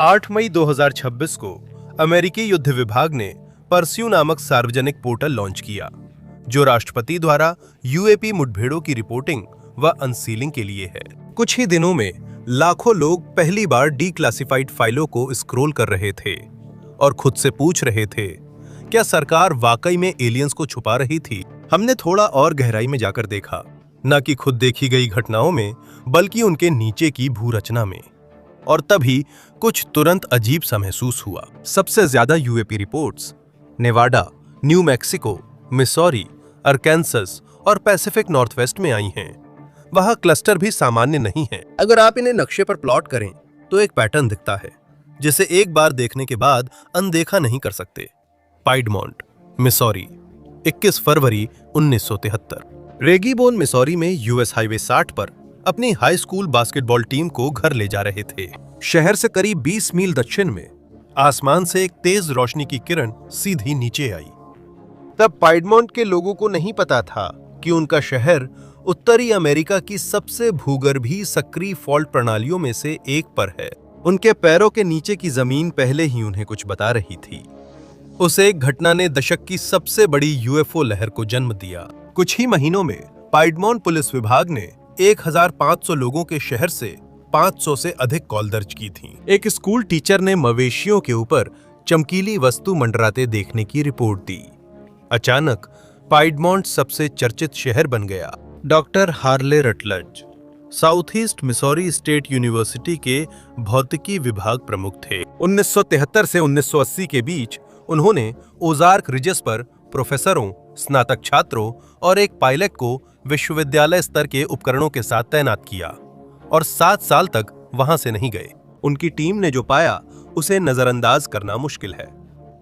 8 मई 2026 को अमेरिकी युद्ध विभाग ने परस्यू नामक सार्वजनिक पोर्टल लॉन्च किया, जो राष्ट्रपति द्वारा यूएपी मुठभेड़ों की रिपोर्टिंग व अनसीलिंग के लिए है। कुछ ही दिनों में लाखों लोग पहली बार डीक्लासिफाइड फाइलों को स्क्रॉल कर रहे थे और खुद से पूछ रहे थे, क्या सरकार वाकई में एलियंस को छुपा रही थी? हमने थोड़ा और गहराई में जाकर देखा, न कि खुद देखी गई घटनाओं में, बल्कि उनके नीचे की भूरचना में। और तभी कुछ तुरंत अजीब सा महसूस हुआ। सबसे ज्यादा UAP reports Nevada, new Mexico, Missouri, अरकानसास और पैसिफिक नॉर्थवेस्ट में आई हैं। वहां क्लस्टर भी सामान्य नहीं है। अगर आप इन्हें नक्शे पर प्लॉट करें तो एक पैटर्न दिखता है, जिसे एक बार देखने के बाद अनदेखा नहीं कर सकते। पाइडमोंट, मिसौरी, 21 फरवरी 1973। रेगीबोन, मिसौरी में यूएस हाईवे 60 पर अपनी हाई स्कूल बास्केटबॉल टीम को घर ले जा रहे थे। शहर से करीब 20 मील दक्षिण में आसमान से एक तेज रोशनी की किरण सीधी नीचे आई। तब पाइडमोंट के लोगों को नहीं पता था कि उनका शहर उत्तरी अमेरिका की सबसे भूगर्भीय सक्रिय फॉल्ट प्रणालियों में से एक पर है। उनके पैरों के नीचे की जमीन पहले ही उन्हें कुछ बता रही थी। उस एक घटना ने दशक की सबसे बड़ी यूएफओ लहर को जन्म दिया। कुछ ही महीनों में पाइडमोंट पुलिस विभाग ने 1500 लोगों के शहर से 500 से अधिक कॉल दर्ज की थी। एक स्कूल टीचर ने मवेशियों के ऊपर चमकीली वस्तु मंडराते देखने की रिपोर्ट दी। अचानक पाइडमोंट सबसे चर्चित शहर बन गया। Doctor Harley Rutledge South East Missouri State University के भौतिकी विभाग प्रमुख थे। 1973 से 1980 के बीच उन्होंने ओजार्क रिजेस पर प्रोफेसरों, स्नातक छात्रों और एक पायलट को विश्वविद्यालय स्तर के उपकरणों के साथ तैनात किया और 7 साल तक वहां से नहीं गए। उनकी टीम ने जो पाया उसे नजरअंदाज करना मुश्किल है।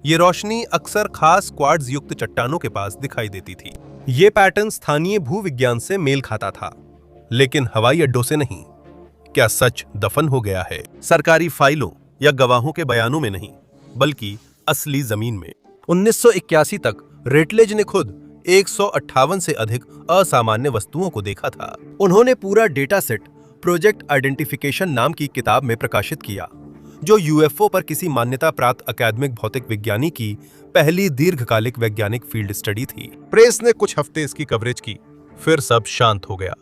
ये रोशनी अक्सर खास क्वार्ट्ज युक्त चट्टानों के पास दिखाई देती थी। ये पैटर्न स्थानीय भूविज्ञान से मेल खाता था, लेकिन हवाई अड्डों से नहीं। क्या सच दफन हो गया है? सरकारी फाइलों या गवाहों के बयानों में नहीं, बल्कि असली जमीन में। 1981 तक रेटलेज ने खुद 158 से अधिक असामान्य वस्तुओं को देखा था। उन्होंने पूरा डेटा सेट प्रोजेक्ट आइडेंटिफिकेशन नाम की किताब में प्रकाशित किया, जो यूएफओ पर किसी मान्यता प्राप्त अकादमिक भौतिक विज्ञानी की पहली दीर्घकालिक वैज्ञानिक फील्ड स्टडी थी। प्रेस ने कुछ हफ्ते इसकी कवरेज की, फिर सब शांत हो गया।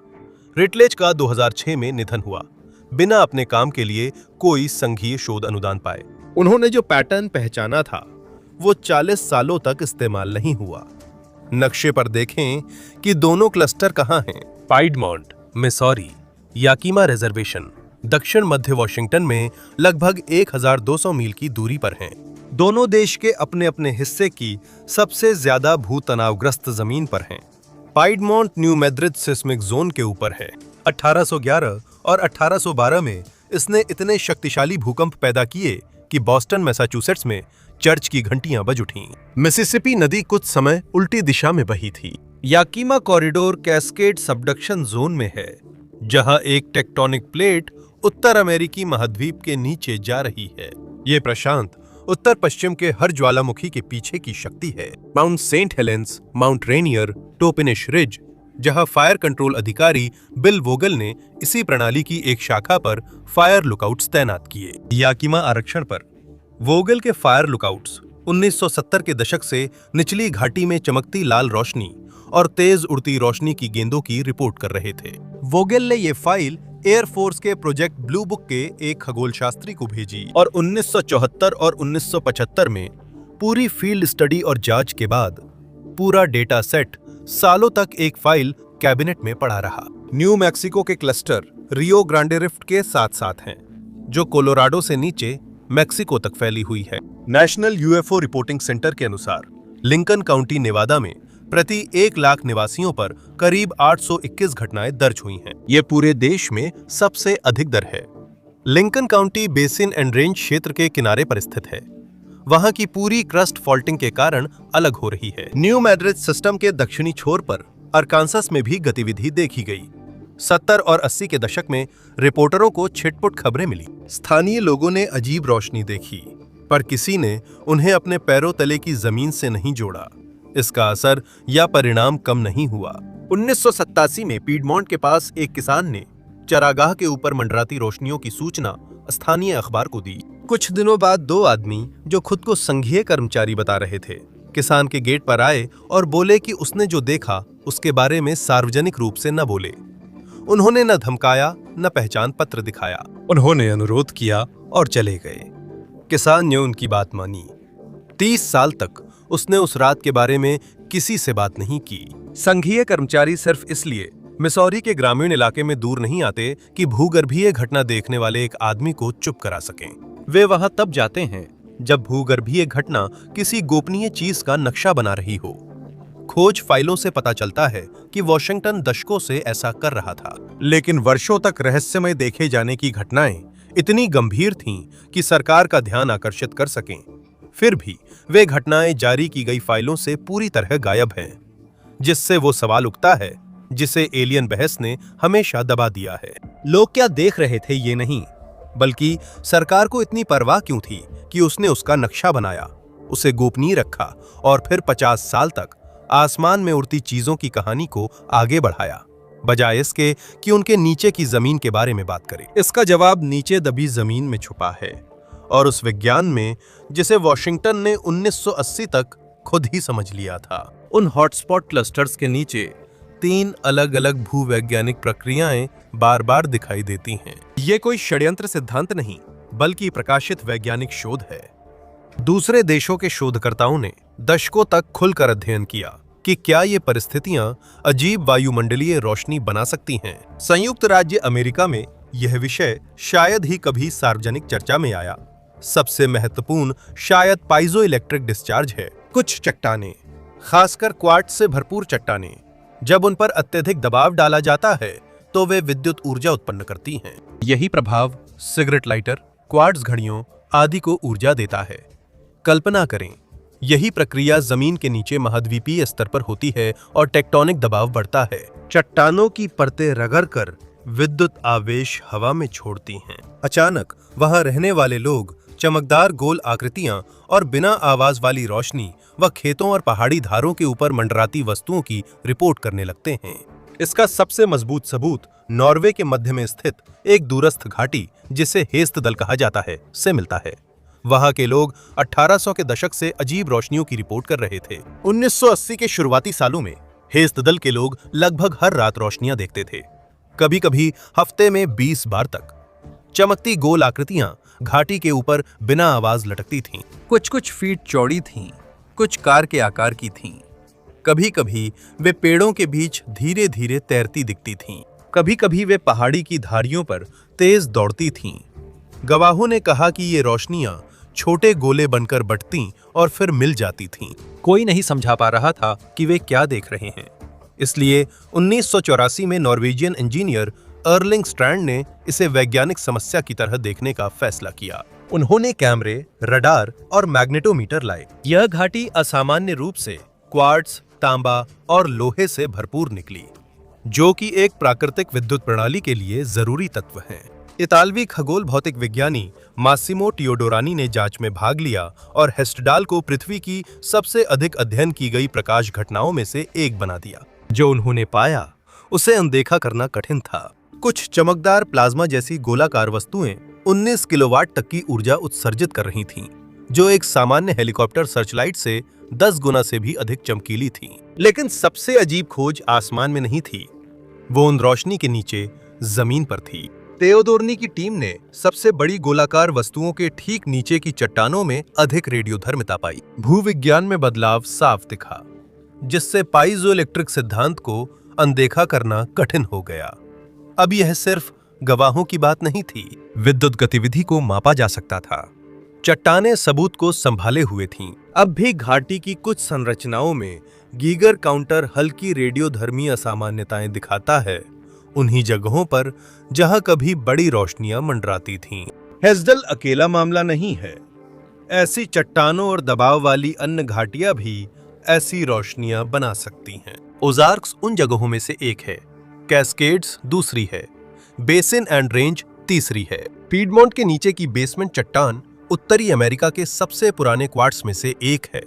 रेटलेज का 2006 में निधन हुआ, बिना अपने काम के लिए कोई संघीय शोध अनुदान पाए। उन्होंने जो पैटर्न पहचाना था वो 40 सालों तक इस्तेमाल नहीं हुआ। नक्शे पर देखें कि दोनों क्लस्टर कहां हैं। पाइडमोंट, मिसौरी, याकीमा रिजर्वेशन दक्षिण मध्य वॉशिंगटन में लगभग 1200 मील की दूरी पर हैं। दोनों देश के अपने अपने हिस्से की सबसे ज्यादा भूतनावग्रस्त जमीन पर हैं। पाइडमोंट न्यू मैद्रिद सिस्मिक जोन के ऊपर है। 1811 और 1812 में इसने इतने शक्तिशाली भूकंप पैदा किए कि बॉस्टन, मैसाचुसेट्स में चर्च की घंटियां बज उठीं। मिसिसिपी नदी कुछ समय उल्टी दिशा में बही थी। याकीमा कॉरिडोर कैस्केड सबडक्शन जोन में है, जहां एक टेक्टोनिक प्लेट उत्तर अमेरिकी महाद्वीप के नीचे जा रही है। ये प्रशांत उत्तर पश्चिम के हर ज्वालामुखी के पीछे की शक्ति है। Mount Saint Helens, Mount Rainier, Toppenish Ridge, जहां फायर कंट्रोल अधिकारी बिल वोगल ने इसी प्रणाली की एक शाखा पर फायर लुकआउट्स तैनात किए। याकीमा आरक्षण पर वोगल के फायर लुकआउट्स 1970 के दशक से निचली घाटी में चमकती लाल रोशनी और तेज उड़ती रोशनी की गेंदों की रिपोर्ट कर रहे थे। वोगल ने ये फाइल एयरफोर्स के प्रोजेक्ट ब्लू बुक के एक खगोलशास्त्री को भेजी और 1974 और 1975 में पूरी फील्ड स्टडी और जांच के बाद पूरा डेटा सेट सालों तक एक फाइल कैबिनेट में पड़ा रहा। न्यू मैक्सिको के क्लस्टर रियो ग्रांडे रिफ्ट के साथ साथ हैं, जो कोलोराडो से नीचे मैक्सिको तक फैली हुई है। नेशनल यूएफओ रिपोर्टिंग सेंटर के अनुसार लिंकन काउंटी, नेवादा में प्रति 1 लाख निवासियों पर करीब 821 घटनाएं दर्ज हुई हैं। ये पूरे देश में सबसे अधिक दर है। Lincoln county basin and range क्षेत्र के किनारे पर स्थित है। वहां की पूरी क्रस्ट फॉल्टिंग के कारण अलग हो रही है। न्यू मैड्रिड सिस्टम के दक्षिणी छोर पर अरकानसास में भी गतिविधि देखी गई। 70 और 80 के दशक में रिपोर्टरों को छिटपुट खबरें मिली। स्थानीय लोगों ने अजीब रोशनी देखी, पर किसी ने उन्हें अपने पैरों तले की जमीन से नहीं जोड़ा। इसका असर या परिणाम कम नहीं हुआ। 1987 में पीडमोंट के पास एक किसान ने चरागाह के ऊपर मंडराती रोशनियों की सूचना स्थानीय अखबार को दी। कुछ दिनों बाद दो आदमी जो खुद को संघीय कर्मचारी बता रहे थे, किसान के गेट पर आए और बोले कि उसने जो देखा उसके बारे में सार्वजनिक रूप से न बोले। उन्होंने न धमकाया न पहचान पत्र दिखाया। उन्होंने अनुरोध किया और चले गए। किसान ने उनकी बात मानी। 30 साल तक उसने उस रात के बारे में किसी से बात नहीं की। संघीय कर्मचारी सिर्फ इसलिए मिसौरी के ग्रामीण इलाके में दूर नहीं आते कि भूगर्भीय घटना देखने वाले एक आदमी को चुप करा सकें। वे वहां तब जाते हैं जब भूगर्भीय घटना किसी गोपनीय चीज का नक्शा बना रही हो। खोज फाइलों से पता चलता है कि वॉशिंगटन दशकों से ऐसा कर रहा था, लेकिन वर्षों तक रहस्यमय देखे जाने की घटनाएं इतनी गंभीर थीं कि सरकार का ध्यान आकर्षित कर सकें। फिर भी वे घटनाएं जारी की गई फाइलों से पूरी तरह गायब हैं, जिससे वो सवाल उठता है जिसे एलियन बहस ने हमेशा दबा दिया है। लोग क्या देख रहे थे ये नहीं, बल्कि सरकार को इतनी परवाह क्यों थी कि उसने उसका नक्शा बनाया, उसे गोपनीय रखा और फिर 50 साल तक आसमान में उड़ती चीजों की कहानी को आगे बढ़ाया, बजाय इसके कि उनके नीचे की जमीन के बारे में बात करें। इसका जवाब नीचे दबी जमीन में छुपा है और उस विज्ञान में जिसे वॉशिंगटन ने 1980 तक खुद ही समझ लिया था। उन हॉटस्पॉट क्लस्टर्स के नीचे 3 अलग-अलग भूवैज्ञानिक प्रक्रियाएं बार-बार दिखाई देती हैं। ये कोई षड्यंत्र सिद्धांत नहीं, बल्कि प्रकाशित वैज्ञानिक शोध है। दूसरे देशों के शोधकर्ताओं ने दशकों तक खुलकर अध्ययन किया कि क्या ये परिस्थितियां अजीब वायुमंडलीय रोशनी बना सकती हैं। संयुक्त राज्य अमेरिका में यह विषय शायद ही कभी सार्वजनिक चर्चा में आया। सबसे महत्वपूर्ण शायद पाइजो इलेक्ट्रिक डिस्चार्ज है। कुछ चट्टानें, खासकर क्वार्ट्ज से भरपूर चट्टानें, जब उन पर अत्यधिक दबाव डाला जाता है तो वे विद्युत ऊर्जा उत्पन्न करती हैं। यही प्रभाव सिगरेट लाइटर, क्वार्ट्ज घड़ियों आदि को ऊर्जा देता है। कल्पना करें, यही प्रक्रिया जमीन के नीचे महाद्वीपीय स्तर पर होती है और टेक्टोनिक दबाव बढ़ता है। चट्टानों की परतें रगड़कर विद्युत आवेश हवा में छोड़ती हैं। अचानक वहां रहने वाले लोग चमकदार गोल आकृतियां और बिना आवाज वाली रोशनी व खेतों और पहाड़ी धारों के ऊपर मंडराती वस्तुओं की रिपोर्ट करने लगते हैं। इसका सबसे मजबूत सबूत नॉर्वे के मध्य में स्थित एक दूरस्थ घाटी, जिसे हेस्तदल कहा जाता है, से मिलता है। वहां के लोग 1800 के दशक से अजीब रोशनियों की रिपोर्ट कर रहे थे। 1980 के शुरुआती सालों में हेस्तदल के लोग लगभग हर रात रोशनियां देखते थे, कभी कभी हफ्ते में 20 बार तक। चमकती गोल आकृतियां घाटी के ऊपर बिना आवाज लटकती थीं। कुछ फीट चौड़ी थीं, कुछ कार के आकार की थीं। कभी कभी वे पेड़ों के बीच धीरे धीरे तैरती दिखती थीं। कभी कभी वे पहाड़ी की धारियों पर तेज दौड़ती थीं। गवाहों ने कहा कि ये रोशनियां छोटे गोले बनकर बंटती और फिर मिल जाती थीं। कोई नहीं समझा पा रहा था कि वे क्या देख रहे हैं। इसलिए 1984 में नॉर्वेजियन इंजीनियर अर्लिंग स्ट्रैंड ने इसे वैज्ञानिक समस्या की तरह देखने का फैसला किया। उन्होंने कैमरे, रडार और मैग्नेटोमीटर लाए। यह घाटी असामान्य रूप से क्वार्ट्ज, तांबा और लोहे से भरपूर निकली, जो कि एक प्राकृतिक विद्युत प्रणाली के लिए जरूरी तत्व हैं। इतालवी खगोल भौतिक विज्ञानी मासिमो टियोडोरानी ने जांच में भाग लिया और हेस्टडाल को पृथ्वी की सबसे अधिक अध्ययन की गई प्रकाश घटनाओं में से एक बना दिया। जो उन्होंने पाया उसे अनदेखा करना कठिन था। कुछ चमकदार प्लाज्मा जैसी गोलाकार वस्तुएं 19 किलोवाट तक की ऊर्जा उत्सर्जित कर रही थीं, जो एक सामान्य हेलीकॉप्टर सर्चलाइट से 10 गुना से भी अधिक चमकीली थीं। लेकिन सबसे अजीब खोज आसमान में नहीं थी, वो उन रोशनी के नीचे जमीन पर थी। तेओदोरनी की टीम ने सबसे बड़ी गोलाकार वस्तुओं के ठीक नीचे की चट्टानों में अधिक रेडियोधर्मिता पाई। भूविज्ञान में बदलाव साफ दिखा, जिससे पाइजोइलेक्ट्रिक सिद्धांत को अनदेखा करना कठिन हो गया। अब यह सिर्फ गवाहों की बात नहीं थी, विद्युत गतिविधि को मापा जा सकता था। चट्टानें सबूत को संभाले हुए थीं। अब भी घाटी की कुछ संरचनाओं में गीगर काउंटर हल्की रेडियोधर्मी असामान्यताएं दिखाता है, उन्हीं जगहों पर जहां कभी बड़ी रोशनियां मंडराती थीं। हेस्टडल अकेला मामला नहीं है, ऐसी चट्टानों और दबाव वाली अन्य घाटियां भी ऐसी रोशनियां बना सकती हैं। ओज़ार्क्स उन जगहों में से एक है, कैस्केड्स दूसरी है, बेसिन एंड रेंज तीसरी है। पीडमोंट के नीचे की बेसमेंट चट्टान उत्तरी अमेरिका के सबसे पुराने क्वार्ट्स में से एक है।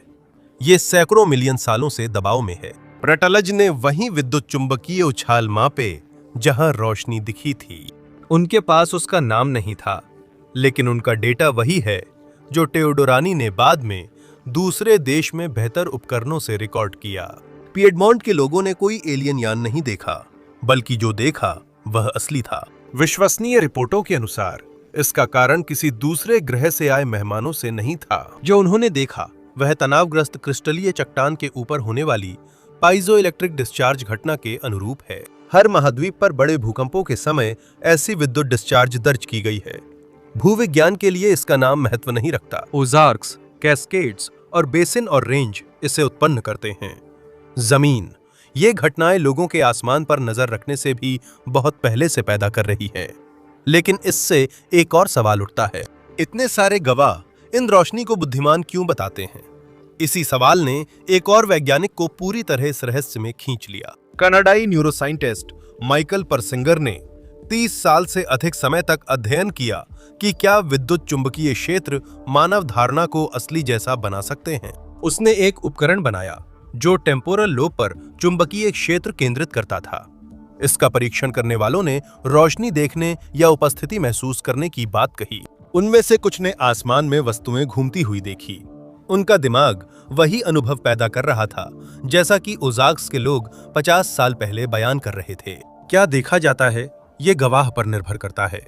ये सैकड़ों मिलियन सालों से दबाव में है। प्रटलज ने वहीं विद्युत चुंबकीय उछाल मापे जहां रोशनी दिखी थी। उनके पास उसका नाम नहीं था, लेकिन उनका डेटा वही है जो टेओडोरानी ने बाद में दूसरे देश में बेहतर उपकरणों से रिकॉर्ड किया। पिएडमोंट के लोगों ने कोई एलियन यान नहीं देखा, बल्कि जो देखा वह असली था। विश्वसनीय रिपोर्टों के अनुसार इसका कारण किसी दूसरे ग्रह से आए मेहमानों से नहीं था। जो उन्होंने देखा वह तनावग्रस्त क्रिस्टलीय चट्टान के ऊपर होने वाली पाइजो इलेक्ट्रिक डिस्चार्ज घटना के अनुरूप है। हर महाद्वीप पर बड़े भूकंपों के समय ऐसी विद्युत डिस्चार्ज दर्ज की गई है। भूविज्ञान के लिए इसका नाम महत्व नहीं रखता। ओजार्क्स, कैस्केड्स और बेसिन और रेंज इसे उत्पन्न करते हैं। जमीन, ये घटनाएं लोगों के आसमान पर नजर रखने से भी बहुत पहले से पैदा कर रही है। लेकिन इससे एक और सवाल उठता है, इतने सारे गवाह इन रोशनी को बुद्धिमान क्यों बताते हैं? इसी सवाल ने एक और वैज्ञानिक को पूरी तरह इस रहस्य में खींच लिया। कनाडाई न्यूरोसाइंटिस्ट माइकल परसिंगर ने 30 साल से अधिक समय तक अध्ययन किया कि क्या विद्युत चुंबकीय क्षेत्र मानव धारणा को असली जैसा बना सकते हैं। उसने एक उपकरण बनाया जो टेम्पोरल लोब पर चुंबकीय क्षेत्र केंद्रित करता था। इसका परीक्षण करने वालों ने रोशनी देखने या उपस्थिति महसूस करने की बात कही। उनमें से कुछ ने आसमान में वस्तुएं घूमती हुई देखी। उनका दिमाग वही अनुभव पैदा कर रहा था जैसा कि ओजार्क्स के लोग 50 साल पहले बयान कर रहे थे। क्या देखा जाता है ये गवाह पर निर्भर करता है।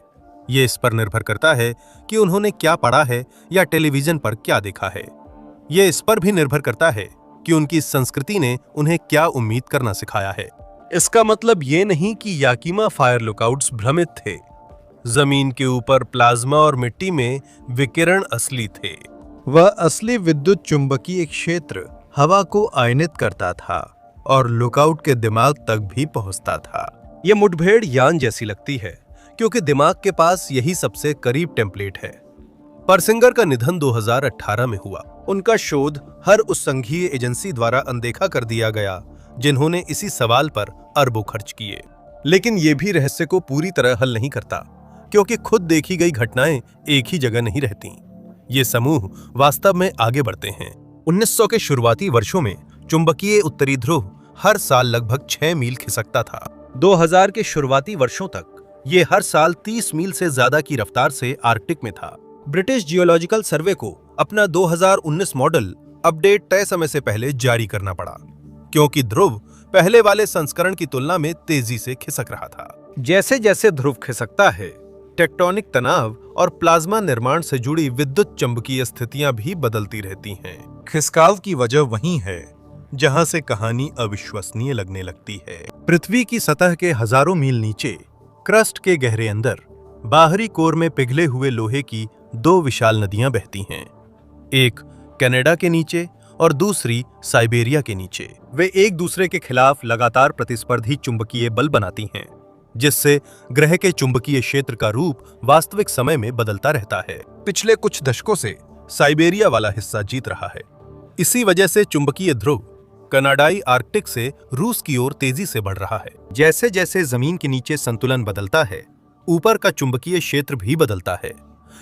ये इस पर निर्भर करता है कि उन्होंने क्या पढ़ा है या टेलीविजन पर क्या देखा है। ये इस पर भी निर्भर करता है कि उनकी संस्कृति ने उन्हें क्या उम्मीद करना सिखाया है। इसका मतलब ये नहीं कि याकीमा फायर लुकआउट्स भ्रमित थे। जमीन के ऊपर प्लाज्मा और मिट्टी में विकिरण असली थे। वह असली विद्युत चुंबकीय क्षेत्र हवा को आयनित करता था और लुकआउट के दिमाग तक भी पहुंचता था। यह मुठभेड़ यान जैसी लगती है क्योंकि दिमाग के पास यही सबसे करीब टेम्पलेट है। परसिंगर का निधन 2018 में हुआ। उनका शोध हर उस संघीय एजेंसी द्वारा अनदेखा कर दिया गया जिन्होंने इसी सवाल पर अरबों खर्च किए। लेकिन यह भी रहस्य को पूरी तरह हल नहीं करता क्योंकि खुद देखी गई घटनाएं एक ही जगह नहीं रहती। ये समूह वास्तव में आगे बढ़ते हैं। 1900 के शुरुआती वर्षों में चुंबकीय उत्तरी ध्रुव हर साल लगभग 6 मील खिसकता था। 2000 के शुरुआती वर्षों तक ये हर साल 30 मील से ज्यादा की रफ्तार से आर्कटिक में था। ब्रिटिश जियोलॉजिकल सर्वे को अपना 2019 मॉडल अपडेट तय समय से पहले जारी करना पड़ा क्योंकि ध्रुव पहले वाले संस्करण की तुलना में तेजी से खिसक रहा था। जैसे जैसे ध्रुव खिसकता है, टेक्टोनिक तनाव और प्लाज्मा निर्माण से जुड़ी विद्युत चुंबकीय स्थितियां भी बदलती रहती हैं। खिसकाव की वजह वही है जहां से कहानी अविश्वसनीय लगने लगती है। पृथ्वी की सतह के हजारों मील नीचे क्रस्ट के गहरे अंदर बाहरी कोर में पिघले हुए लोहे की 2 विशाल नदियां बहती हैं। एक कनाडा के नीचे और दूसरी साइबेरिया के नीचे। वे एक दूसरे के खिलाफ लगातार प्रतिस्पर्धी चुंबकीय बल बनाती हैं, जिससे ग्रह के चुंबकीय क्षेत्र का रूप वास्तविक समय में बदलता रहता है। पिछले कुछ दशकों से साइबेरिया वाला हिस्सा जीत रहा है। इसी वजह से चुंबकीय ध्रुव कनाडाई आर्कटिक से रूस की ओर तेजी से बढ़ रहा है। जैसे जैसे जमीन के नीचे संतुलन बदलता है, ऊपर का चुंबकीय क्षेत्र भी बदलता है,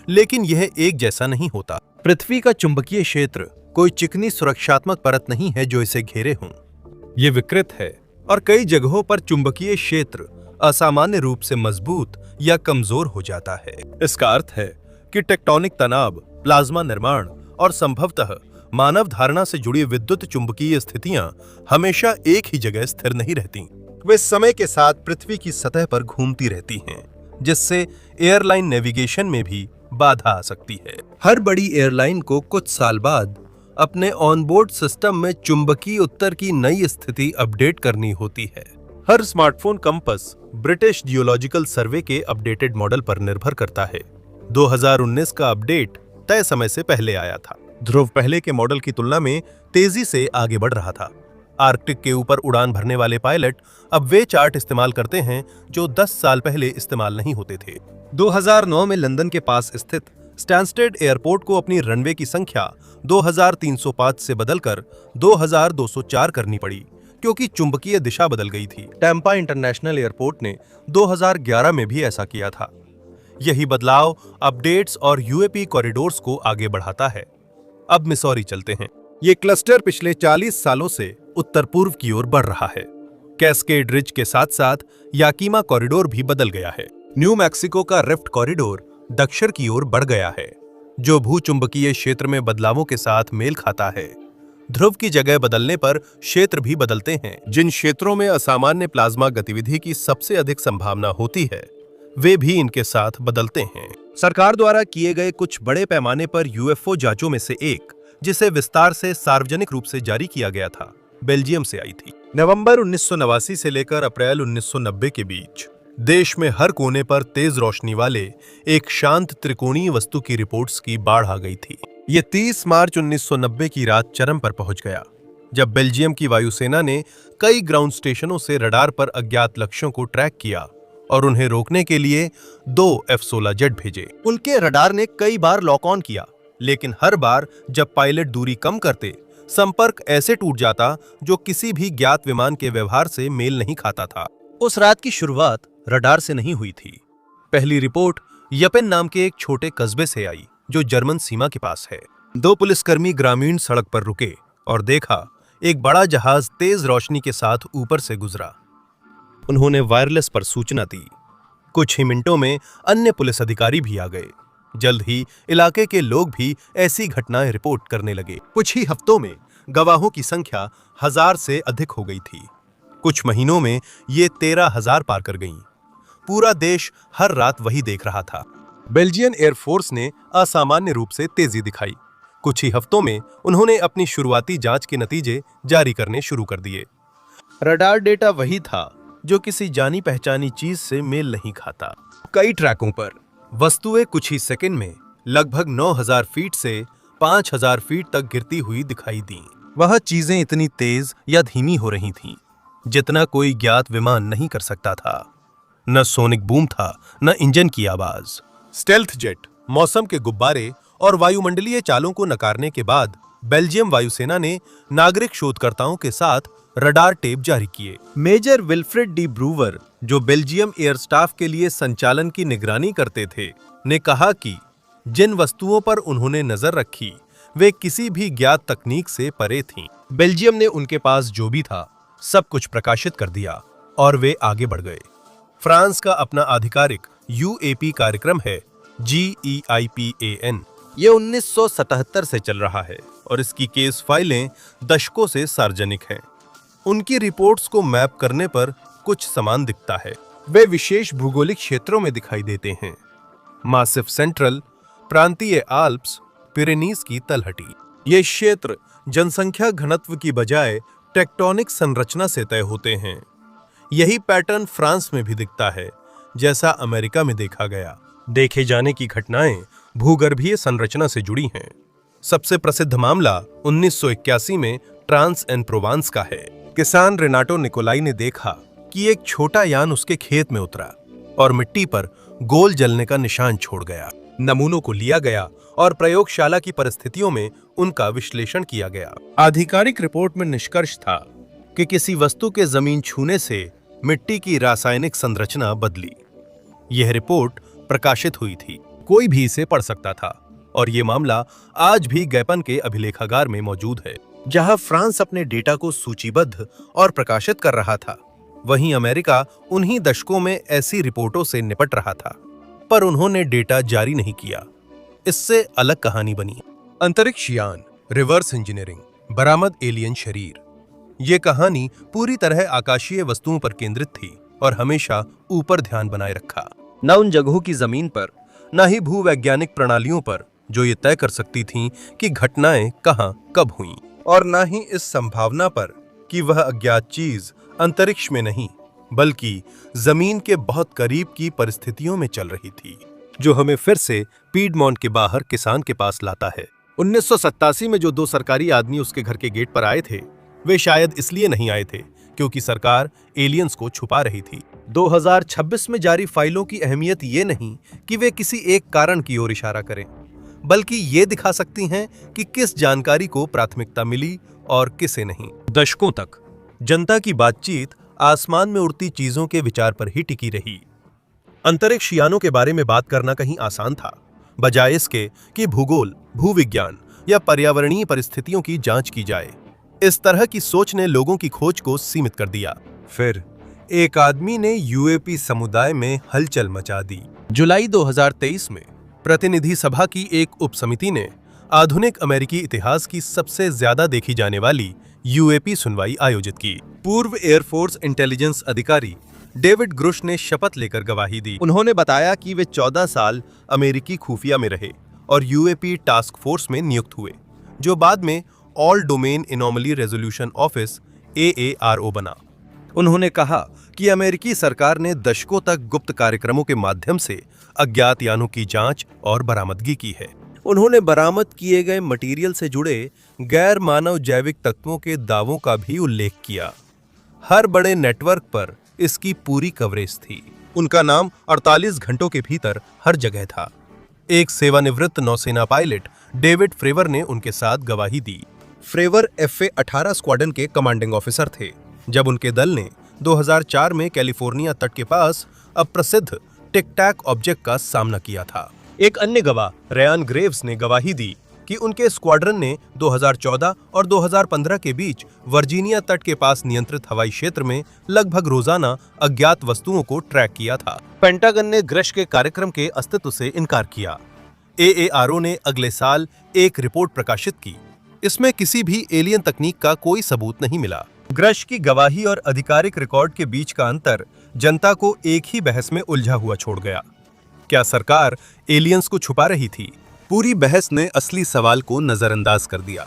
लेकिन यह एक जैसा नहीं होता। पृथ्वी का चुंबकीय क्षेत्र कोई चिकनी सुरक्षात्मक परत नहीं है जो इसे घेरे हों। यह विकृत है और कई जगहों पर चुंबकीय क्षेत्र असामान्य रूप से मजबूत या कमजोर हो जाता है। इसका अर्थ है कि टेक्टोनिक तनाव, प्लाज्मा निर्माण और संभवतः मानव धारणा से जुड़ी विद्युत चुंबकीय स्थितियां हमेशा एक ही जगह स्थिर नहीं रहती। वे समय के साथ पृथ्वी की सतह पर घूमती रहती हैं, जिससे एयरलाइन नेविगेशन में भी बाधा आ सकती है। हर बड़ी एयरलाइन को कुछ साल बाद अपने ऑनबोर्ड सिस्टम में चुंबकीय उत्तर की नई स्थिति अपडेट करनी होती है। हर स्मार्टफोन कंपास ब्रिटिश जियोलॉजिकल सर्वे के अपडेटेड मॉडल पर निर्भर करता है। 2019 का अपडेट तय समय से पहले आया था। ध्रुव पहले के मॉडल की तुलना में तेजी से आगे बढ़ रहा था। आर्कटिक के ऊपर उड़ान भरने वाले पायलट अब वे चार्ट इस्तेमाल करते हैं जो 10 साल पहले इस्तेमाल नहीं होते थे। 2009 में लंदन के पास स्थित स्टैनस्टेड एयरपोर्ट को अपनी रनवे की संख्या 2305 से बदलकर 2204 करनी पड़ी क्योंकि चुंबकीय दिशा बदल गई थी। टैम्पा इंटरनेशनल एयरपोर्ट ने 2011 में भी ऐसा किया था। यही बदलाव अपडेट्स और यूएपी कॉरिडोर्स को आगे बढ़ाता है। अब मिसौरी चलते हैं। ये क्लस्टर पिछले 40 सालों से उत्तर पूर्व की ओर बढ़ रहा है। कैस्केड रिज के साथ साथ याकीमा कॉरिडोर भी बदल गया है। न्यू मैक्सिको का रिफ्ट कॉरिडोर दक्षिण की ओर बढ़ गया है, जो भूचुंबकीय क्षेत्र में बदलावों के साथ मेल खाता है। ध्रुव की जगह बदलने पर क्षेत्र भी बदलते हैं। जिन क्षेत्रों में असामान्य प्लाज्मा गतिविधि की सबसे अधिक संभावना होती है, वे भी इनके साथ बदलते हैं। सरकार द्वारा किए गए कुछ बड़े पैमाने पर यूएफओ जांचों में से एक, जिसे विस्तार से सार्वजनिक रूप से जारी किया गया था, बेल्जियम से आई थी। नवंबर 1989 से लेकर अप्रैल 1990 के बीच देश में हर कोने पर तेज रोशनी वाले एक शांत त्रिकोणीय वस्तु की रिपोर्ट्स की बाढ़ आ गई थी। ये 30 मार्च 1990 की रात चरम पर पहुंच गया, जब बेल्जियम की वायुसेना ने कई ग्राउंड स्टेशनों से रडार पर अज्ञात लक्ष्यों को ट्रैक किया और उन्हें रोकने के लिए 2 F-16 जेट भेजे। उनके रडार ने कई बार लॉक ऑन किया, लेकिन हर बार जब पायलट दूरी कम करते, संपर्क ऐसे टूट जाता जो किसी भी ज्ञात विमान के व्यवहार से मेल नहीं खाता था। उस रात की शुरुआत रडार से नहीं हुई थी। पहली रिपोर्ट यपेन नाम के एक छोटे कस्बे से आई, जो जर्मन सीमा के पास है। 2 पुलिसकर्मी ग्रामीण सड़क पर रुके और देखा एक बड़ा जहाज तेज रोशनी के साथ ऊपर से गुजरा। उन्होंने वायरलेस पर सूचना दी। कुछ ही मिनटों में अन्य पुलिस अधिकारी भी आ गए। जल्द ही इलाके के लोग भी ऐसी घटनाएं रिपोर्ट करने लगे। कुछ ही हफ्तों में गवाहों की संख्या 1000 से अधिक हो गई थी। कुछ महीनों में ये 13,000 पार कर गईं। पूरा देश हर रात वही देख रहा था। बेल्जियन एयरफोर्स ने असामान्य रूप से तेजी दिखाई। कुछ ही हफ्तों में उन्होंने अपनी शुरुआती जांच के नतीजे जारी करने शुरू कर दिए। रडार डेटा वही था जो किसी जानी पहचानी चीज से मेल नहीं खाता। कई ट्रैकों पर वस्तुएं कुछ ही सेकंड में लगभग 9,000 फीट से 5,000 फीट तक गिरती हुई दिखाई दी। वह चीजें इतनी तेज या धीमी हो रही थीं, जितना कोई ज्ञात विमान नहीं कर सकता था। न सोनिक बूम था, न इंजन की आवाज। स्टेल्थ जेट, मौसम के गुब्बारे और वायुमंडलीय चालों को नकारने के बाद बेल्जियम वायुसेना ने नागरिक शोधकर्ताओं के साथ रडार टेप जारी किए। मेजर विल्फ्रेड डी ब्रूवर, जो बेल्जियम एयर स्टाफ के लिए संचालन की निगरानी करते थे, ने कहा कि जिन वस्तुओं पर उन्होंने नजर रखी वे किसी भी ज्ञात तकनीक से परे थीं। बेल्जियम ने उनके पास जो भी था सब कुछ प्रकाशित कर दिया और वे आगे बढ़ गए। फ्रांस का अपना आधिकारिक यूएपी कार्यक्रम है, GEIPAN। ये 1977 से चल रहा है और इसकी केस फाइलें दशकों से सार्वजनिक हैं। उनकी रिपोर्ट्स को मैप करने पर कुछ समान दिखता है। वे विशेष भूगोलिक क्षेत्रों में दिखाई देते हैं। मासिव सेंट्रल, प्रांतीय आल्प्स, पिरेनीज की तलहटी। ये क्षेत्र जनसंख्या घनत्व की बजाय टेक्टोनिक संरचना से तय होते हैं। यही पैटर्न फ्रांस में भी दिखता है, जैसा अमेरिका में देखा गया। देखे जाने की घटनाएं भूगर्भीय संरचना से जुड़ी हैं। सबसे प्रसिद्ध मामला 1981 में ट्रांस एंड प्रोवांस का है। किसान रेनाटो निकोलाई ने देखा कि एक छोटा यान उसके खेत में उतरा और मिट्टी पर गोल जलने का निशान छोड़ गया। नमूनों को लिया गया और प्रयोगशाला की परिस्थितियों में उनका विश्लेषण किया गया। आधिकारिक रिपोर्ट में निष्कर्ष था कि किसी वस्तु के जमीन छूने से मिट्टी की रासायनिक संरचना बदली। यह रिपोर्ट प्रकाशित हुई थी, कोई भी इसे पढ़ सकता था और ये मामला आज भी गैपन के अभिलेखागार में मौजूद है। जहां फ्रांस अपने डेटा को सूचीबद्ध और प्रकाशित कर रहा था, वहीं अमेरिका उन्हीं दशकों में ऐसी रिपोर्टों से निपट रहा था, पर उन्होंने डेटा जारी नहीं किया। इससे अलग कहानी बनी। अंतरिक्ष यान, रिवर्स इंजीनियरिंग, बरामद एलियन शरीर। ये कहानी पूरी तरह आकाशीय वस्तुओं पर केंद्रित थी और हमेशा ऊपर ध्यान बनाए रखा। न उन जगहों की जमीन पर, न ही भूवैज्ञानिक प्रणालियों पर जो ये तय कर सकती थीं कि घटनाएं कहां कब हुईं, और न ही इस संभावना पर कि वह अज्ञात चीज अंतरिक्ष में नहीं बल्कि जमीन के बहुत करीब की परिस्थितियों में चल रही थी, जो हमें फिर से पीडमॉन्ट के बाहर किसान के पास लाता है। 1987 में जो 2 सरकारी आदमी उसके घर के गेट पर आए थे, वे शायद इसलिए नहीं आए थे क्योंकि सरकार एलियंस को छुपा रही थी। 2026 में जारी फाइलों की अहमियत ये नहीं कि वे किसी एक कारण की ओर इशारा करें, बल्कि ये दिखा सकती हैं कि किस जानकारी को प्राथमिकता मिली और किसे नहीं। दशकों तक जनता की बातचीत आसमान में उड़ती चीजों के विचार पर ही टिकी रही। अंतरिक्ष यानों के बारे में बात करना कहीं आसान था, बजाय इसके कि भूगोल, भूविज्ञान या पर्यावरणीय परिस्थितियों की जांच की जाए। इस तरह की सोच ने लोगों की खोज को सीमित कर दिया। फिर एक आदमी ने यूएपी समुदाय में हलचल मचा दी। जुलाई 2023 में प्रतिनिधि सभा की एक उपसमिति ने आधुनिक अमेरिकी इतिहास की सबसे ज्यादा देखी जाने वाली यूएपी सुनवाई आयोजित की। पूर्व एयरफोर्स इंटेलिजेंस अधिकारी डेविड ग्रुश ने शपथ लेकर गवाही दी। उन्होंने बताया कि वे 14 साल अमेरिकी खुफिया में रहे और यूएपी टास्क फोर्स में नियुक्त हुए, जो बाद में all domain anomaly resolution office AARO बना। उन्होंने कहा कि अमेरिकी सरकार ने दशकों तक गुप्त कार्यक्रमों के माध्यम से अज्ञात यानों की जांच और बरामदगी की है। उन्होंने बरामद किए गए मटेरियल से जुड़े गैर मानव जैविक तत्वों के दावों का भी उल्लेख किया। हर बड़े नेटवर्क पर इसकी पूरी कवरेज थी। उनका नाम 48 घंटों के भीतर हर जगह था। एक सेवानिवृत्त नौसेना पायलट डेविड फ्रेवर ने उनके साथ गवाही दी। फ्रेवर FA-18 स्क्वाड्रन के कमांडिंग ऑफिसर थे जब उनके दल ने 2004 में कैलिफोर्निया तट के पास अप्रसिद्ध टिक टैक ऑब्जेक्ट का सामना किया था। एक अन्य गवाह रयान ग्रेव्स ने गवाही दी कि उनके स्क्वाड्रन ने 2014 और 2015 के बीच वर्जीनिया तट के पास नियंत्रित हवाई क्षेत्र में लगभग रोजाना अज्ञात वस्तुओं को ट्रैक किया था। पेंटागन ने ग्रश के कार्यक्रम के अस्तित्व से इनकार किया। AARO ने अगले साल एक रिपोर्ट प्रकाशित की। इसमें किसी भी एलियन तकनीक का कोई सबूत नहीं मिला। ग्रश की गवाही और आधिकारिक रिकॉर्ड के बीच का अंतर जनता को एक ही बहस में उलझा हुआ छोड़ गया। क्या सरकार एलियंस को छुपा रही थी? पूरी बहस ने असली सवाल को नजरअंदाज कर दिया।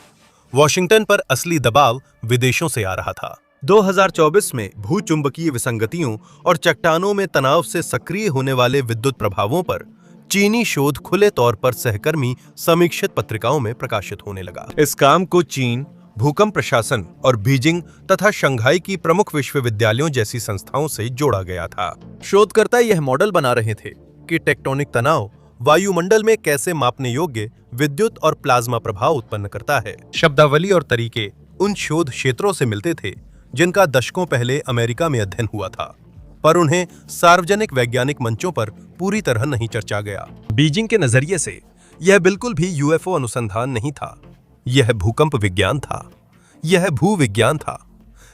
वॉशिंगटन पर असली दबाव विदेशों से आ रहा था। 2024 में भूचुंबकीय विसंगतियों और चट्टानों में तनाव से सक्रिय होने वाले विद्युत प्रभावों पर चीनी शोध खुले तौर पर सहकर्मी समीक्षित पत्रिकाओं में प्रकाशित होने लगा। इस काम को चीन, भूकंप प्रशासन और बीजिंग तथा शंघाई की प्रमुख विश्वविद्यालयों जैसी संस्थाओं से जोड़ा गया था। शोधकर्ता यह मॉडल बना रहे थे कि टेक्टोनिक तनाव वायुमंडल में कैसे मापने योग्य विद्युत और प्लाज्मा प्रभाव उत्पन्न करता है। शब्दावली और तरीके उन शोध क्षेत्रों से मिलते थे जिनका दशकों पहले अमेरिका में अध्ययन हुआ था, पर उन्हें सार्वजनिक वैज्ञानिक मंचों पर पूरी तरह नहीं चर्चा गया। बीजिंग के नजरिए से यह बिल्कुल भी UFO अनुसंधान नहीं था, यह भूकंप विज्ञान था, यह भूविज्ञान था।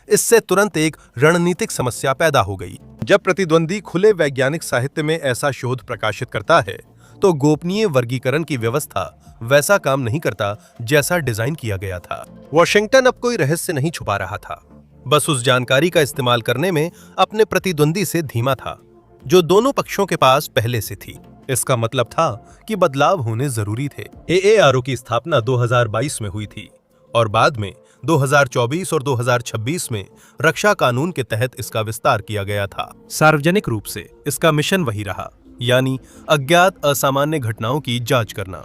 इससे तुरंत एक रणनीतिक समस्या पैदा हो गई। जब प्रतिद्वंदी खुले वैज्ञानिक साहित्य में ऐसा शोध प्रकाशित करता है तो गोपनीय वर्गीकरण की व्यवस्था वैसा काम नहीं करता जैसा डिजाइन किया गया था। वॉशिंगटन अब कोई रहस्य नहीं छुपा रहा था, बस उस जानकारी का इस्तेमाल करने में अपने प्रतिद्वंदी से धीमा था जो दोनों पक्षों के पास पहले से थी। इसका मतलब था कि बदलाव होने जरूरी थे। AARO की स्थापना 2022 में हुई थी और बाद में 2024 और 2026 में रक्षा कानून के तहत इसका विस्तार किया गया था। सार्वजनिक रूप से इसका मिशन वही रहा, यानी अज्ञात असामान्य घटनाओं की जांच करना।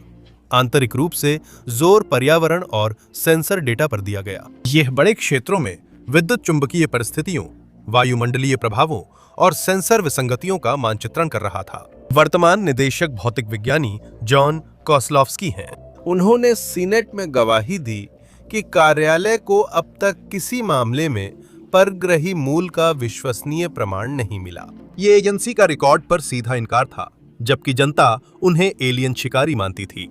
आंतरिक रूप से जोर पर्यावरण और सेंसर डेटा पर दिया गया। यह बड़े क्षेत्रों में विद्युत चुंबकीय परिस्थितियों, वायुमंडलीय प्रभावों और सेंसर विसंगतियों का मानचित्रण कर रहा था। वर्तमान निदेशक भौतिक विज्ञानी जॉन कोसलॉव्स्की हैं। उन्होंने सीनेट में गवाही दी कि कार्यालय को अब तक किसी मामले में परग्रही मूल का विश्वसनीय प्रमाण नहीं मिला। ये एजेंसी का रिकॉर्ड पर सीधा इनकार था, जबकि जनता उन्हें एलियन शिकारी मानती थी।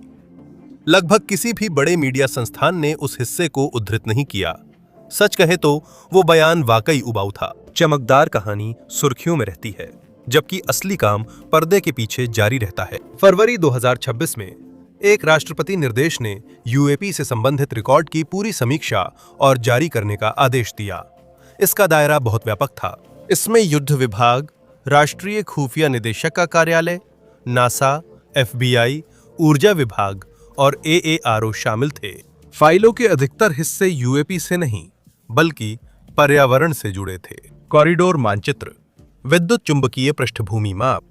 लगभग किसी भी बड़े मीडिया संस्थान ने उस हिस्से को उद्धृत नहीं किया। सच कहे तो वो बयान वाकई उबाऊ था। चमकदार कहानी सुर्खियों में रहती है, जबकि असली काम पर्दे के पीछे जारी रहता है। फरवरी 2026 में एक राष्ट्रपति निर्देश ने यूएपी से संबंधित रिकॉर्ड की पूरी समीक्षा और जारी करने का आदेश दिया। इसका दायरा बहुत व्यापक था। इसमें युद्ध विभाग, राष्ट्रीय खुफिया निदेशक का कार्यालय, नासा, FBI, ऊर्जा विभाग और AARO शामिल थे। फाइलों के अधिकतर हिस्से यूएपी से नहीं बल्कि पर्यावरण से जुड़े थे। कॉरिडोर मानचित्र, विद्युत चुंबकीय पृष्ठभूमि माप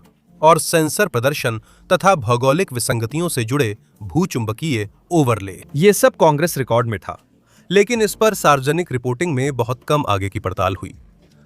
और सेंसर प्रदर्शन तथा भौगोलिक विसंगतियों से जुड़े भूचुंबकीय ओवरले, ये सब कांग्रेस रिकॉर्ड में था, लेकिन इस पर सार्वजनिक रिपोर्टिंग में बहुत कम आगे की पड़ताल हुई।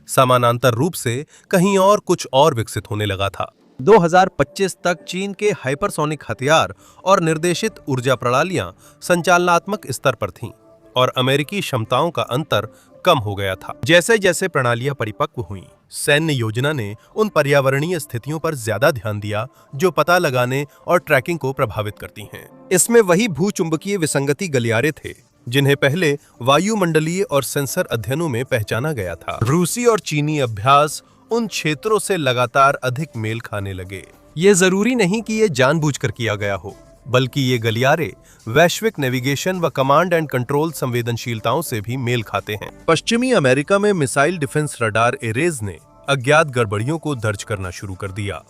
समानांतर रूप से कहीं और कुछ और विकसित होने लगा था। 2025 तक चीन के हाइपरसोनिक हथियार और निर्देशित ऊर्जा प्रणालियां संचालनात्मक स्तर पर थीं और अमेरिकी क्षमताओं का अंतर कम हो गया था। जैसे जैसे प्रणालियां परिपक्व हुईं, सैन्य योजना ने उन पर्यावरणीय स्थितियों पर ज्यादा ध्यान दिया जो पता लगाने और ट्रैकिंग को प्रभावित करती हैं। इसमें वही भूचुंबकीय विसंगति गलियारे थे जिन्हें पहले वायुमंडलीय और सेंसर अध्ययनों में पहचाना गया था। रूसी और चीनी अभ्यास उन क्षेत्रों से लगातार अधिक मेल खाने लगे। ये जरूरी नहीं कि ये जानबूझकर किया गया हो, बल्कि ये गलियारे वैश्विक नेविगेशन व कमांड एंड कंट्रोल संवेदनशीलताओं से भी मेल खाते हैं। पश्चिमी अमेरिका में मिसाइल डिफेंस रडार एरेज ने अज्ञात गड़बड़ियों को दर्ज करना शुरू कर दिया।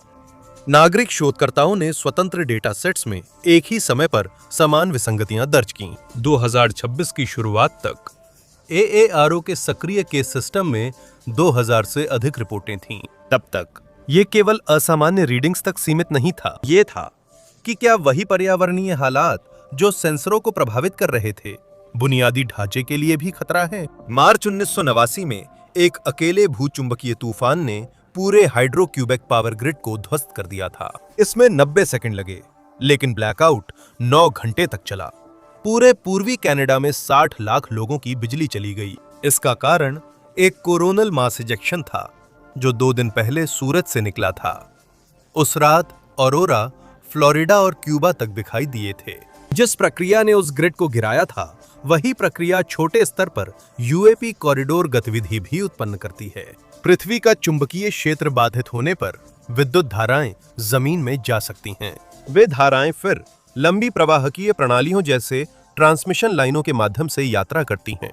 नागरिक शोधकर्ताओं ने स्वतंत्र डेटा सेट्स में एक ही समय पर समान विसंगतियां दर्ज की। 2026 की शुरुआत तक AARO के सक्रिय केस सिस्टम में 2000 से अधिक रिपोर्टें थीं। तब तक ये केवल असामान्य रीडिंग्स तक सीमित नहीं था, ये था कि क्या वही पर्यावरणीय हालात जो सेंसरों को प्रभावित कर रहे थे, बुनियादी ढांचे के लिए भी खतरा है। मार्च 1989 में एक अकेले भूचुंबकीय तूफान ने पूरे हाइड्रो-क्यूबेक पावर ग्रिड को ध्वस्त कर दिया था। इसमें 90 सेकंड लगे, लेकिन ब्लैकआउट 9 घंटे तक चला। पूरे पूर्वी कनाडा में 60 लाख लोगों की बिजली चली गई। इसका कारण एक कोरोनल मास इजेक्शन था, जो 2 दिन पहले सूरज से निकला था। उस रात ऑरोरा फ्लोरिडा और क्यूबा तक दिखाई दिए थे। जिस प्रक्रिया ने उस ग्रिड को गिराया था, वही प्रक्रिया छोटे स्तर पर यूएपी कॉरिडोर गतिविधि भी उत्पन्न करती है। पृथ्वी का चुंबकीय क्षेत्र बाधित होने पर विद्युत धाराएं जमीन में जा सकती हैं। वे धाराएं फिर लंबी प्रवाहकीय प्रणालियों जैसे ट्रांसमिशन लाइनों के माध्यम से यात्रा करती हैं,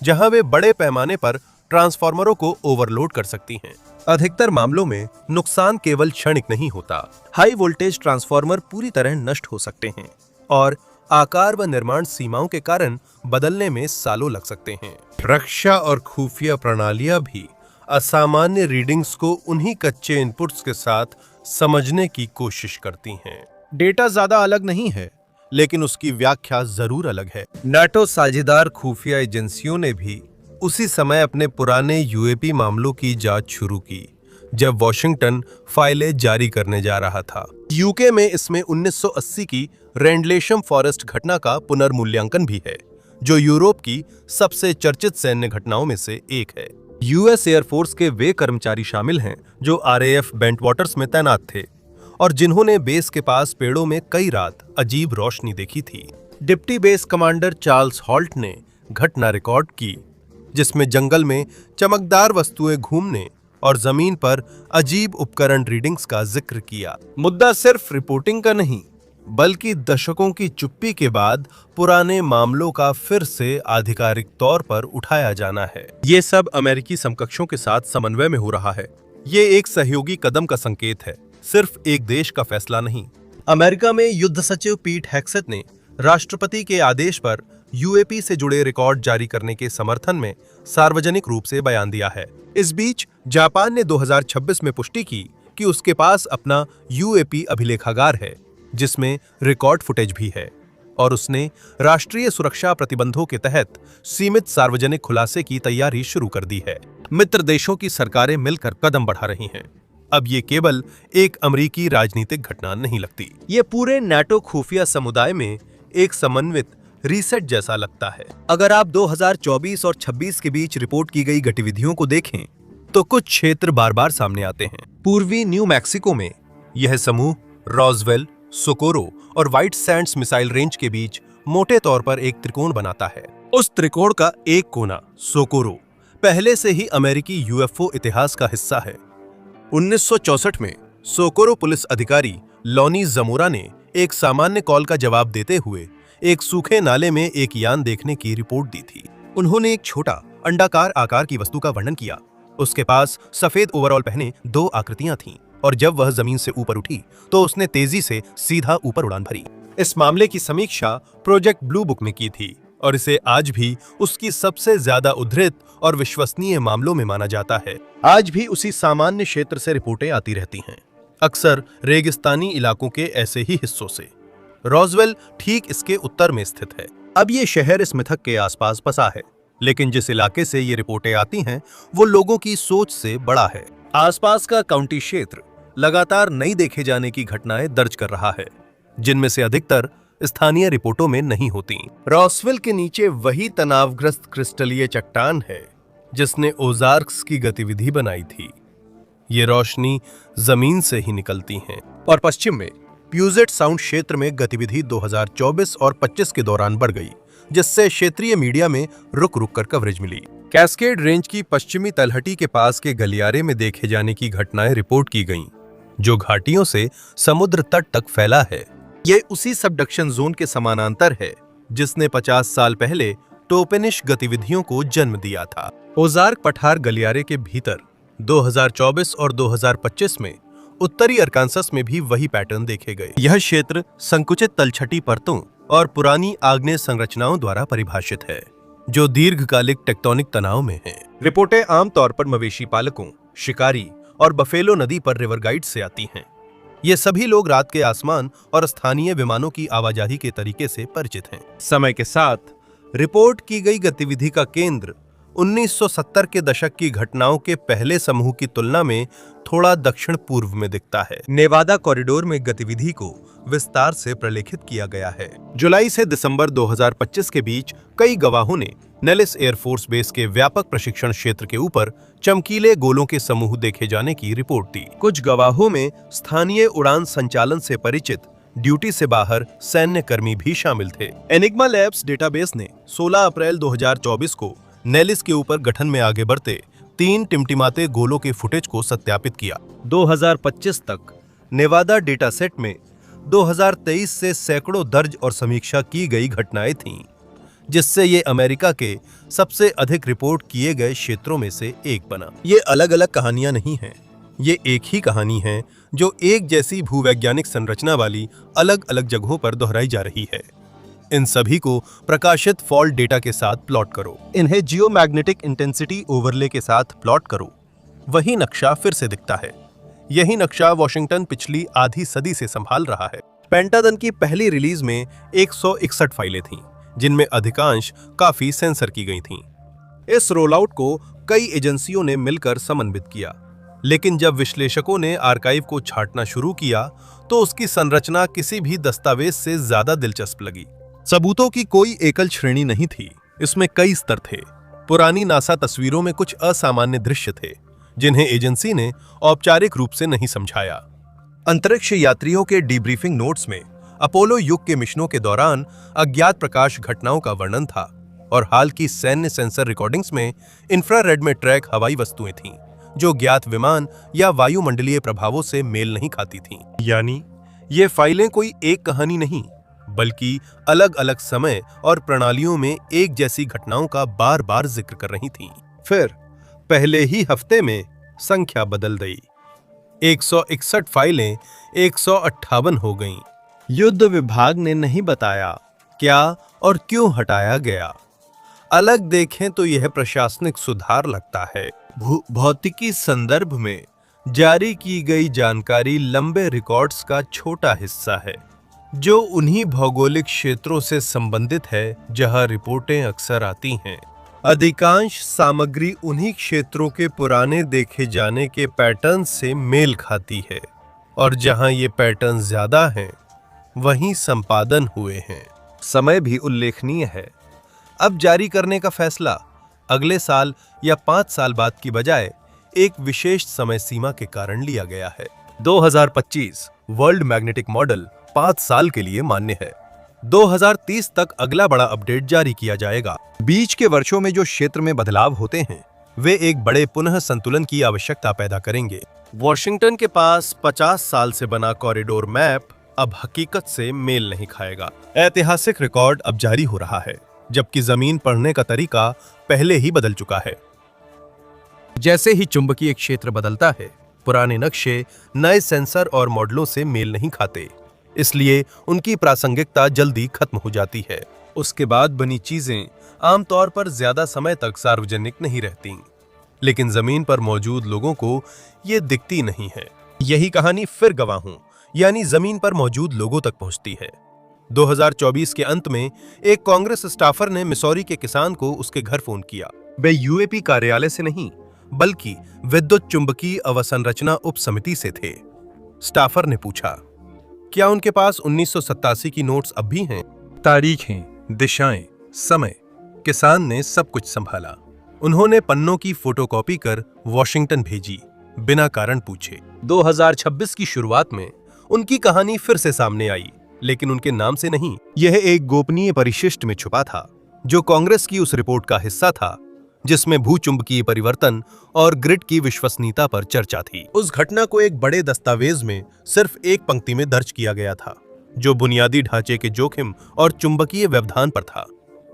जहां वे बड़े पैमाने पर ट्रांसफार्मरों को ओवरलोड कर सकती हैं। अधिकतर मामलों में नुकसान केवल क्षणिक नहीं होता। हाई वोल्टेज ट्रांसफार्मर पूरी तरह नष्ट हो सकते हैं और आकार व निर्माण सीमाओं के कारण बदलने में सालों लग सकते हैं। रक्षा और खुफिया प्रणालियां भी असामान्य रीडिंग्स को उन्हीं कच्चे इनपुट्स के साथ समझने की कोशिश करती हैं। डेटा ज्यादा अलग नहीं है, लेकिन उसकी व्याख्या जरूर अलग है। नाटो साझेदार खुफिया एजेंसियों ने भी उसी समय अपने पुराने यूएपी मामलों की जांच शुरू की, जब वॉशिंगटन फाइलें जारी करने जा रहा था। यूके में इसमें 1980 की रेंडलेशम फॉरेस्ट घटना का पुनर्मूल्यांकन भी है, जो यूरोप की सबसे चर्चित सैन्य घटनाओं में से एक है। यूएस एयरफोर्स के वे कर्मचारी शामिल हैं जो RAF बेंटवाटर्स में तैनात थे और जिन्होंने बेस के पास पेड़ों में कई रात अजीब रोशनी देखी थी। Deputy base commander Charles halt ने घटना रिकॉर्ड की, जिसमें जंगल में चमकदार वस्तुएं घूमने और जमीन पर अजीब उपकरण रीडिंग्स का जिक्र किया। मुद्दा सिर्फ रिपोर्टिंग का नहीं, बल्कि दशकों की चुप्पी के बाद पुराने मामलों का फिर से आधिकारिक तौर पर उठाया जाना है। ये सब अमेरिकी समकक्षों के साथ समन्वय में हो रहा है। ये एक सहयोगी कदम का संकेत है, सिर्फ एक देश का फैसला नहीं। अमेरिका में युद्ध सचिव पीट हेग्सेथ ने राष्ट्रपति के आदेश पर यूएपी से जुड़े रिकॉर्ड जारी करने के समर्थन में सार्वजनिक रूप से बयान दिया है। इस बीच जापान ने 2026 में पुष्टि की कि उसके पास अपना यूएपी अभिलेखागार है, जिसमें रिकॉर्ड फुटेज भी है, और उसने राष्ट्रीय सुरक्षा प्रतिबंधों के तहत सीमित सार्वजनिक खुलासे की तैयारी शुरू कर दी है। मित्र देशों की सरकारें मिलकर कदम बढ़ा रही हैं। अब ये केवल एक अमेरिकी राजनीतिक घटना नहीं लगती, ये पूरे नाटो खुफिया समुदाय में एक समन्वित रीसेट जैसा लगता है। अगर आप 2024 और 26 के बीच रिपोर्ट की गई गतिविधियों को देखें, तो कुछ क्षेत्र बार बार सामने आते हैं। पूर्वी न्यू मैक्सिको में यह समूह रॉसवेल, सोकोरो और व्हाइट सैंड्स मिसाइल रेंज के बीच मोटे तौर पर एक त्रिकोण बनाता है। उस त्रिकोण का एक कोना, सोकोरो, पहले से ही अमेरिकी यूएफओ इतिहास का हिस्सा है। 1964 में सोकोरो पुलिस अधिकारी लॉनी जमोरा ने एक सामान्य कॉल का जवाब देते हुए एक सूखे नाले में एक यान देखने की रिपोर्ट दी थी। उन्होंने एक छोटा अंडाकार आकार की वस्तु का वर्णन किया। उसके पास सफेद ओवरऑल पहने 2 आकृतियां थीं, और जब वह जमीन से ऊपर उठी तो उसने तेजी से सीधा ऊपर उड़ान भरी। इस मामले की समीक्षा प्रोजेक्ट ब्लू बुक में की थी, और इसे आज भी उसकी सबसे ज्यादा उद्धृत और विश्वसनीय मामलों में माना जाता है। आज भी उसी सामान्य क्षेत्र से रिपोर्टें आती रहती हैं, अक्सर रेगिस्तानी इलाकों के ऐसे ही हिस्सों से। रॉसवेल ठीक इसके उत्तर में स्थित है। अब ये शहर इस मिथक के आसपास बसा है, लेकिन जिस इलाके से ये रिपोर्टें आती हैं, वो लोगों की सोच से बड़ा है। आसपास का काउंटी क्षेत्र लगातार नई देखे जाने की घटनाएं दर्ज कर रहा है, जिनमें से अधिकतर स्थानीय रिपोर्टों में नहीं होती। रॉसवेल के नीचे वही तनावग्रस्त क्रिस्टलीय चट्टान है जिसने ओजार्क्स की गतिविधि बनाई थी। ये रोशनी जमीन से ही निकलती है। और पश्चिम में प्यूजेट साउंड क्षेत्र में गतिविधि 2024 और 25 के दौरान बढ़ गई, जिससे क्षेत्रीय मीडिया में रुक रुक कर कवरेज मिली। कैस्केड रेंज की पश्चिमी तलहटी के पास के गलियारे में देखे जाने की घटनाएं रिपोर्ट की गईं, जो घाटियों से समुद्र तट तक फैला है। ये उसी सबडक्शन जोन के समानांतर है जिसने 50 साल पहले टोपेनिश गतिविधियों को जन्म दिया था। ओजार्क पठार गलियारे के भीतर 2024 और 2025 में उत्तरी अरकानसस में भी वही पैटर्न देखे गए। यह क्षेत्र संकुचित तलछटी परतों और पुरानी आग्नेय संरचनाओं द्वारा परिभाषित है, जो दीर्घकालिक टेक्टोनिक तनाव में हैं। रिपोर्टें आमतौर पर मवेशी पालकों, शिकारी और बफेलो नदी पर रिवर गाइड से आती हैं। ये सभी लोग रात के आसमान और स्थानीय विमानों की आवाजाही के तरीके से परिचित हैं। समय के साथ रिपोर्ट की गई गतिविधि का केंद्र 1970 के दशक की घटनाओं के पहले समूह की तुलना में थोड़ा दक्षिण पूर्व में दिखता है। नेवादा कॉरिडोर में गतिविधि को विस्तार से प्रलेखित किया गया है। जुलाई से दिसंबर 2025 के बीच कई गवाहों ने नेलिस एयरफोर्स बेस के व्यापक प्रशिक्षण क्षेत्र के ऊपर चमकीले गोलों के समूह देखे जाने की रिपोर्ट दी। कुछ गवाहों में स्थानीय उड़ान संचालन से परिचित ड्यूटी से बाहर सैन्य कर्मी भी शामिल थे। एनिग्मा लैब्स डेटाबेस ने 16 अप्रैल 2024 को नेलिस के ऊपर गठन में आगे बढ़ते 3 टिमटिमाते गोलों के फुटेज को सत्यापित किया। 2025 तक नेवादा डेटा सेट में 2023 से सैकड़ों दर्ज और समीक्षा की गई घटनाएं थीं, जिससे ये अमेरिका के सबसे अधिक रिपोर्ट किए गए क्षेत्रों में से एक बना। ये अलग अलग कहानियां नहीं हैं, ये एक ही कहानी है जो एक जैसी भूवैज्ञानिक संरचना वाली अलग अलग जगहों पर दोहराई जा रही है। इन सभी को प्रकाशित फॉल्ट डेटा के साथ प्लॉट करो, इन्हें जियोमैग्नेटिक इंटेंसिटी ओवरले के साथ प्लॉट करो। वही नक्शा फिर से दिखता है। यही नक्शा वॉशिंगटन पिछली आधी सदी से संभाल रहा है। पेंटागन की पहली रिलीज में 161 फाइलें थीं, जिनमें अधिकांश काफी सेंसर की गई थीं। इस रोलआउट को कई एजेंसियों ने मिलकर समन्वित किया, लेकिन जब विश्लेषकों ने आर्काइव को छांटना शुरू किया तो उसकी संरचना किसी भी दस्तावेज से ज्यादा दिलचस्प लगी। सबूतों की कोई एकल श्रेणी नहीं थी, इसमें कई स्तर थे। पुरानी नासा तस्वीरों में कुछ असामान्य दृश्य थे जिन्हें एजेंसी ने औपचारिक रूप से नहीं समझाया। अंतरिक्ष यात्रियों के डीब्रीफिंग नोट्स में अपोलो युग के मिशनों के दौरान अज्ञात प्रकाश घटनाओं का वर्णन था, और हाल की सैन्य सेंसर रिकॉर्डिंग्स में इंफ्रारेड में ट्रैक हवाई वस्तुएं थीं जो ज्ञात विमान या वायुमंडलीय प्रभावों से मेल नहीं खाती थीं। यानी ये फाइलें कोई एक कहानी नहीं, बल्कि अलग अलग समय और प्रणालियों में एक जैसी घटनाओं का बार बार जिक्र कर रही थीं। फिर पहले ही हफ्ते में संख्या बदल गई। 161 फाइलें 158 हो गईं। युद्ध विभाग ने नहीं बताया क्या और क्यों हटाया गया। अलग देखें तो यह प्रशासनिक सुधार लगता है। भौतिकी संदर्भ में जारी की गई जानकारी लंबे रिकॉर्ड्स का छोटा हिस्सा है, जो उन्हीं भौगोलिक क्षेत्रों से संबंधित है जहां रिपोर्टें अक्सर आती हैं। अधिकांश सामग्री उन्हीं क्षेत्रों के पुराने देखे जाने के पैटर्न से मेल खाती है, और जहां ये पैटर्न ज्यादा हैं, वहीं संपादन हुए हैं। समय भी उल्लेखनीय है। अब जारी करने का फैसला अगले साल या 5 साल बाद की बजाय एक विशेष समय सीमा के कारण लिया गया है। 2025 वर्ल्ड मैग्नेटिक मॉडल 5 साल के लिए मान्य है। 2030 तक अगला बड़ा अपडेट जारी किया जाएगा। बीच के वर्षों में जो क्षेत्र में बदलाव होते हैं, वे एक बड़े पुनः संतुलन की आवश्यकता पैदा करेंगे। वॉशिंगटन के पास 50 साल से बना कॉरिडोर मैप अब हकीकत से मेल नहीं खाएगा। ऐतिहासिक रिकॉर्ड अब जारी हो रहा है, जबकि जमीन पढ़ने का तरीका पहले ही बदल चुका है। जैसे ही चुंबकीय क्षेत्र बदलता है, पुराने नक्शे नए सेंसर और मॉडलों से मेल नहीं खाते, इसलिए उनकी प्रासंगिकता जल्दी खत्म हो जाती है। उसके बाद बनी चीजें आमतौर पर ज्यादा समय तक सार्वजनिक नहीं रहती, लेकिन जमीन पर मौजूद लोगों को ये दिखती नहीं है। यही कहानी फिर गवाहों यानी जमीन पर मौजूद लोगों तक पहुंचती है। 2024 के अंत में एक कांग्रेस स्टाफर ने मिसौरी के किसान को उसके घर फोन किया। वे यूएपी कार्यालय से नहीं, बल्कि विद्युत चुंबकीय अवसंरचना उप समिति से थे। स्टाफर ने पूछा, क्या उनके पास 1987 की नोट्स अब भी हैं? तारीखें, दिशाएं, समय। किसान ने सब कुछ संभाला। उन्होंने पन्नों की फोटोकॉपी कर वॉशिंगटन भेजी, बिना कारण पूछे। 2026 की शुरुआत में उनकी कहानी फिर से सामने आई, लेकिन उनके नाम से नहीं। यह एक गोपनीय परिशिष्ट में छुपा था, जो कांग्रेस की उस रिपोर्ट का हिस्सा था जिसमें भूचुंबकीय परिवर्तन और ग्रिड की विश्वसनीयता पर चर्चा थी। उस घटना को एक बड़े दस्तावेज में सिर्फ एक पंक्ति में दर्ज किया गया था, जो बुनियादी ढांचे के जोखिम और चुंबकीय व्यवधान पर था।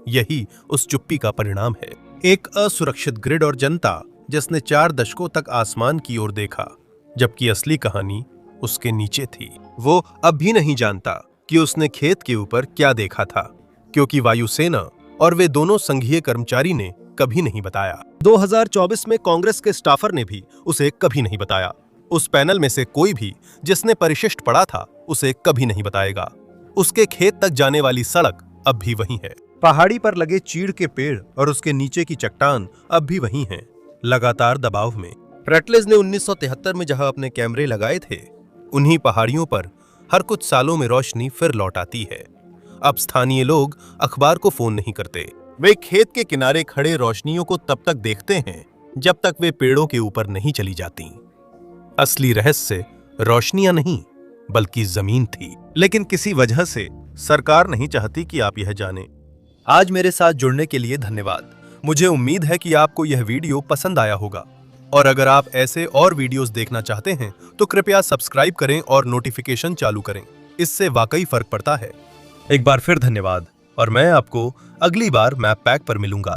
यही उस चुप्पी का परिणाम है, एक असुरक्षित ग्रिड और जनता जिसने 4 दशकों तक आसमान की ओर देखा, जबकि असली कहानी उसके नीचे थी। वो अब भी नहीं जानता कि उसने खेत के ऊपर क्या देखा था, क्योंकि वायुसेना और वे दोनों संघीय कर्मचारी ने कभी नहीं बताया। 2024 में कांग्रेस के स्टाफर ने भी उसे कभी नहीं बताया। उस पैनल में से कोई भी जिसने परिशिष्ट पढ़ा था उसे कभी नहीं बताएगा। उसके खेत तक जाने वाली सड़क अब भी वही है। पहाड़ी पर लगे चीड़ के पेड़ और उसके नीचे की चट्टान अब भी वही हैं, लगातार दबाव में। रेटलेज ने 1973 में जहां अपने कैमरे लगाए थे, उन्हीं पहाड़ियों पर हर कुछ सालों में रोशनी फिर लौट आती है। अब स्थानीय लोग अखबार को फोन नहीं करते, वे खेत के किनारे खड़े रोशनियों को तब तक देखते हैं जब तक वे पेड़ों के ऊपर नहीं चली जाती। असली रहस्य रोशनियां नहीं बल्कि जमीन थी, लेकिन किसी वजह से सरकार नहीं चाहती कि आप यह जानें। आज मेरे साथ जुड़ने के लिए धन्यवाद। मुझे उम्मीद है कि आपको यह वीडियो पसंद आया होगा, और अगर आप ऐसे और वीडियोस देखना चाहते हैं तो कृपया सब्सक्राइब करें और नोटिफिकेशन चालू करें। इससे वाकई फर्क पड़ता है। एक बार फिर धन्यवाद, और मैं आपको अगली बार मैप पैक पर मिलूंगा।